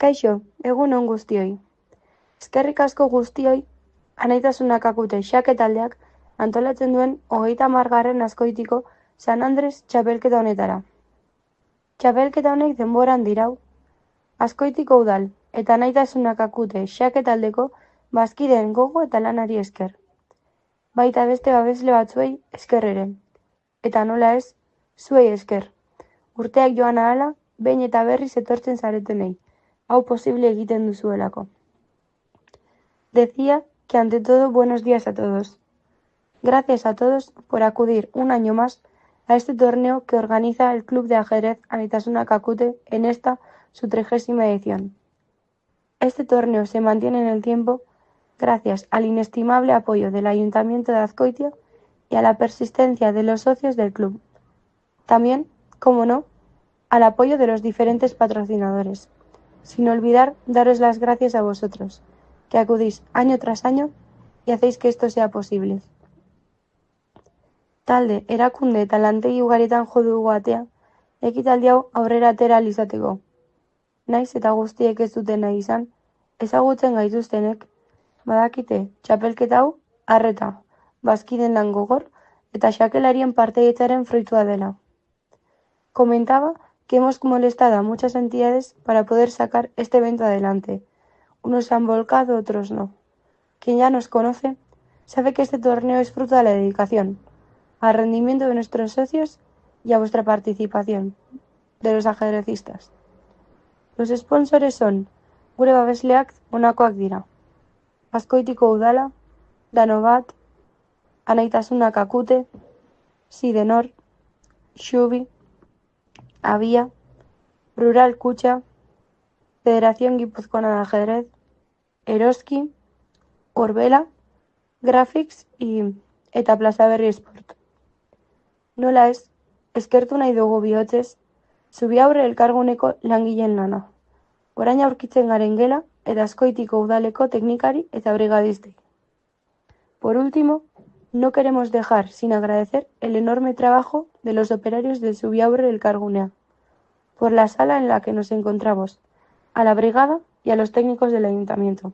Kaixo, egun on guztioi. Eskerrik asko guztioi, Anaitasunak akute xake taldeak antolatzen duen 30. Azkoitiko San Andres txapelketa honetara. Txapelketa honek denboran dirau, Azkoitiko udal eta Anaitasunak akute xake taldeko bazkideen gogo eta lanari esker. Baita beste babesle batzuei esker ere. Eta nola ez, zuei esker. Urteak joan ahala, behin eta berriz etortzen zaretenei. Hau posible egiten duzuelako. Decía que ante todo buenos días a todos. Gracias a todos por acudir un año más a este torneo que organiza el Club de Ajedrez Anaitasunak akute en esta, su 30ª edición. Este torneo se mantiene en el tiempo gracias al inestimable apoyo del Ayuntamiento de Azkoitia y a la persistencia de los socios del club. También, como no, al apoyo de los diferentes patrocinadores. Sin olvidar daros las gracias a vosotros, que acudís año tras año y hacéis que esto sea posible. Talde, erakunde eta lantegi ugaretan jo dugu atea, ekitaldi hau aurrera atera ahal izateko. Naiz eta guztiek ez duten nahi izan, ezagutzen gaituztenek, badakite txapelketa hau arreta, bazkiden lan gogor eta xakelarien partaidetzaren fruitua dela. Comentaba que hemos molestado a muchas entidades para poder sacar este evento adelante. Unos se han volcado, otros no. Quien ya nos conoce sabe que este torneo es fruto de la dedicación, al rendimiento de nuestros socios y a vuestra participación, de los ajedrecistas. Los sponsores son gure babesleak honakoak dira. Azkoitiko udala, Danobat, Anaitasunak akute, Sidenor, Xubi, Avia, Rural Kutxa, Federación Guipuzcoana de Ajedrez, Eroski, Orbela, Graphics eta Plaza Berri Sport. Nola ez, eskertu nahi dugu bihotzez, Zubiaurre elkarguneko langileen lana. Orain aurkitzen garen gela eta Azkoitiko udaleko teknikari eta brigadistei. Por último, no queremos dejar sin agradecer el enorme trabajo de los operarios de Zubiaurre elkargunea, por la sala en la que nos encontramos, a la brigada y a los técnicos del ayuntamiento.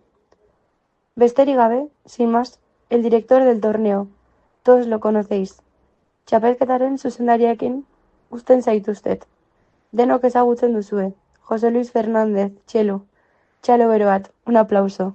Besterik gabe, sin más, el director del torneo, todos lo conocéis. Txapelketaren zuzendariarekin uzten zaituztet. Denok ezagutzen duzue. José Luis Fernández, txelo. Txalo bero bat, un aplauso.